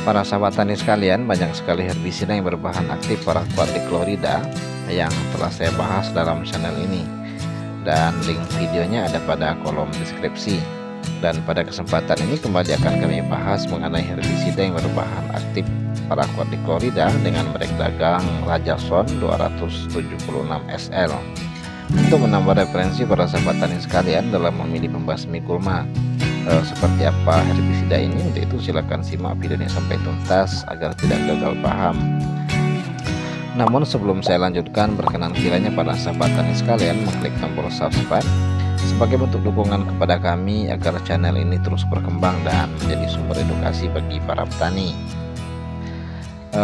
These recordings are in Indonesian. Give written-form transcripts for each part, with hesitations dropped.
Para sahabat tani sekalian, banyak sekali herbisida yang berbahan aktif paraquat dichlorida yang telah saya bahas dalam channel ini, dan link videonya ada pada kolom deskripsi. Dan pada kesempatan ini kembali akan kami bahas mengenai herbisida yang berbahan aktif paraquat dichlorida dengan merek dagang Rajason 276 SL. Untuk menambah referensi para sahabat tani sekalian dalam memilih pembasmi gulma seperti apa herbisida ini, untuk itu silakan simak videonya sampai tuntas agar tidak gagal paham. Namun sebelum saya lanjutkan, berkenan kiranya para sahabat tani sekalian mengklik tombol subscribe sebagai bentuk dukungan kepada kami agar channel ini terus berkembang dan menjadi sumber edukasi bagi para petani.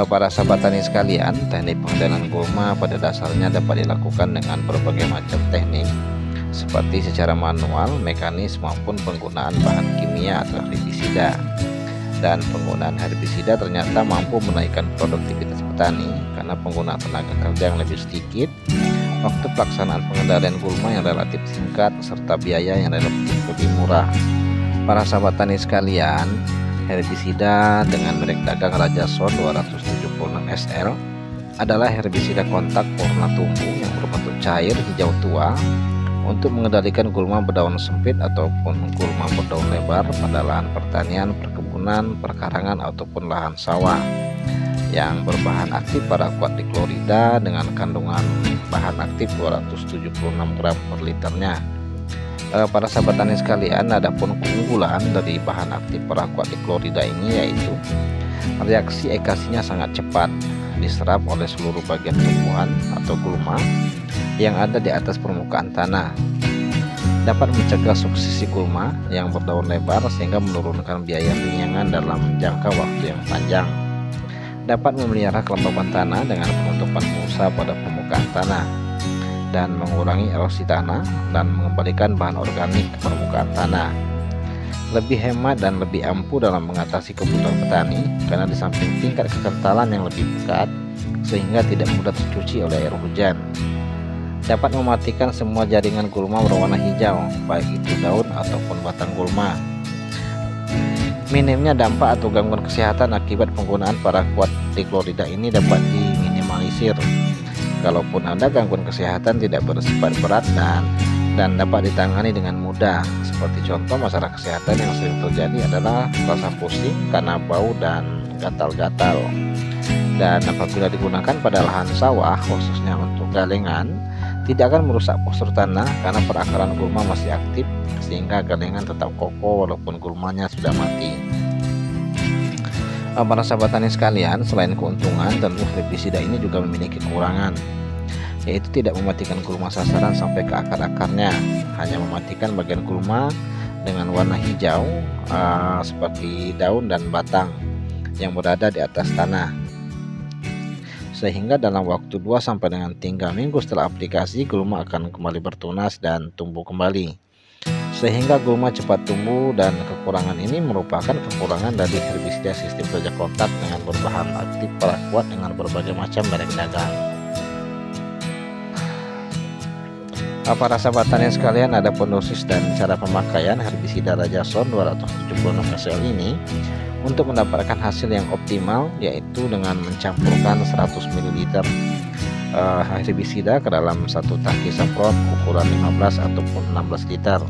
Para sahabat tani sekalian, teknik pengendalian gulma pada dasarnya dapat dilakukan dengan berbagai macam teknik, seperti secara manual, mekanis, maupun penggunaan bahan kimia atau herbisida. Dan penggunaan herbisida ternyata mampu menaikkan produktivitas petani karena penggunaan tenaga kerja yang lebih sedikit, waktu pelaksanaan pengendalian gulma yang relatif singkat, serta biaya yang relatif lebih murah. Para sahabat tani sekalian, herbisida dengan merek dagang Rajason 276 SL adalah herbisida kontak warna tumbuh yang berbentuk cair hijau tua untuk mengendalikan gulma berdaun sempit ataupun gulma berdaun lebar pada lahan pertanian, perkebunan, perkarangan ataupun lahan sawah, yang berbahan aktif paraquat dichlorida dengan kandungan bahan aktif 276 gram per liternya. Para sahabat tani sekalian, adapun keunggulan dari bahan aktif paraquat dichlorida ini yaitu reaksi ekasinya sangat cepat, diserap oleh seluruh bagian tumbuhan atau gulma yang ada di atas permukaan tanah, dapat mencegah suksesi gulma yang berdaun lebar sehingga menurunkan biaya penyiangan dalam jangka waktu yang panjang, dapat memelihara kelembaban tanah dengan penutupan mulsa pada permukaan tanah, dan mengurangi erosi tanah dan mengembalikan bahan organik ke permukaan tanah. Lebih hemat dan lebih ampuh dalam mengatasi kebutuhan petani karena di samping tingkat kekentalan yang lebih pekat sehingga tidak mudah tercuci oleh air hujan. Dapat mematikan semua jaringan gulma berwarna hijau, baik itu daun ataupun batang gulma. Minimnya dampak atau gangguan kesehatan akibat penggunaan paraquat dichlorida ini dapat diminimalisir. Kalaupun ada gangguan kesehatan tidak bersifat berat dan dapat ditangani dengan mudah. Seperti contoh masalah kesehatan yang sering terjadi adalah rasa pusing karena bau dan gatal-gatal. Dan apabila digunakan pada lahan sawah khususnya untuk galengan, tidak akan merusak postur tanah karena perakaran gulma masih aktif sehingga galengan tetap kokoh walaupun gulmanya sudah mati. Para sahabat tani sekalian, selain keuntungan, tentu herbisida ini juga memiliki kekurangan, yaitu tidak mematikan gulma sasaran sampai ke akar-akarnya, hanya mematikan bagian gulma dengan warna hijau seperti daun dan batang yang berada di atas tanah, sehingga dalam waktu 2 sampai dengan 3 minggu setelah aplikasi gulma akan kembali bertunas dan tumbuh kembali, sehingga gulma cepat tumbuh. Dan kekurangan ini merupakan kekurangan dari herbisida sistem kerja kontak dengan berbahan aktif paraquat dengan berbagai macam merek dagang. Para sahabat tani sekalian, ada dosis dan cara pemakaian herbisida Rajason 276 SL ini untuk mendapatkan hasil yang optimal, yaitu dengan mencampurkan 100 ml herbisida ke dalam satu tangki semprot ukuran 15 ataupun 16 liter.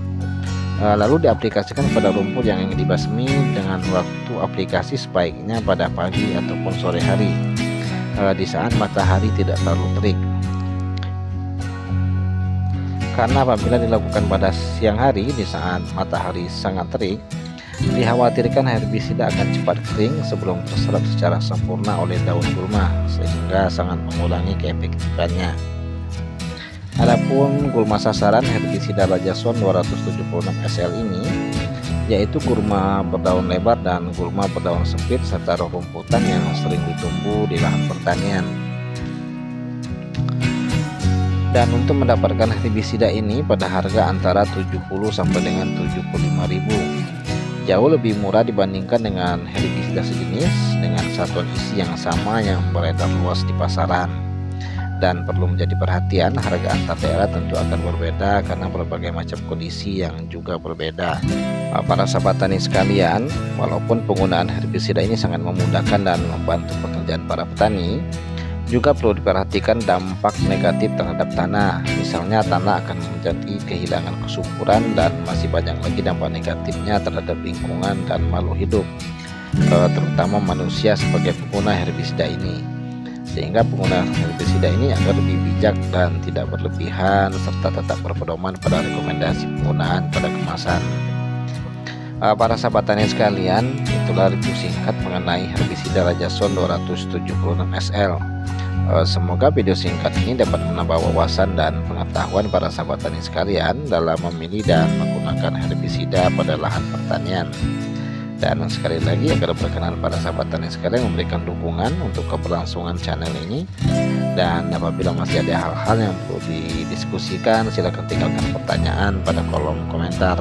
Lalu diaplikasikan pada rumput yang ingin dibasmi dengan waktu aplikasi sebaiknya pada pagi ataupun sore hari, di saat matahari tidak terlalu terik. Karena apabila dilakukan pada siang hari di saat matahari sangat terik, dikhawatirkan herbisida akan cepat kering sebelum terserap secara sempurna oleh daun gulma, sehingga sangat mengurangi keefektifannya. Adapun gulma sasaran herbisida Rajason 276 SL ini yaitu gulma berdaun lebar dan gulma berdaun sempit serta rumputan yang sering ditumbuh di lahan pertanian. Dan untuk mendapatkan herbisida ini pada harga antara 70 sampai dengan 75.000, jauh lebih murah dibandingkan dengan herbisida sejenis dengan satuan isi yang sama yang beredar luas di pasaran. dan perlu menjadi perhatian, harga antar daerah tentu akan berbeda karena berbagai macam kondisi yang juga berbeda. Para sahabat tani sekalian, walaupun penggunaan herbisida ini sangat memudahkan dan membantu pekerjaan para petani, juga perlu diperhatikan dampak negatif terhadap tanah. Misalnya tanah akan menjadi kehilangan kesuburan dan masih banyak lagi dampak negatifnya terhadap lingkungan dan makhluk hidup, terutama manusia sebagai pengguna herbisida ini. Sehingga penggunaan herbisida ini agar lebih bijak dan tidak berlebihan, serta tetap berpedoman pada rekomendasi penggunaan pada kemasan. Para sahabat tani sekalian, itulah review singkat mengenai herbisida Rajasson 276 SL. Semoga video singkat ini dapat menambah wawasan dan pengetahuan para sahabat tani sekalian dalam memilih dan menggunakan herbisida pada lahan pertanian. Dan sekali lagi, agar berkenan para sahabat tani sekalian memberikan dukungan untuk keberlangsungan channel ini. Dan apabila masih ada hal-hal yang perlu didiskusikan, silakan tinggalkan pertanyaan pada kolom komentar.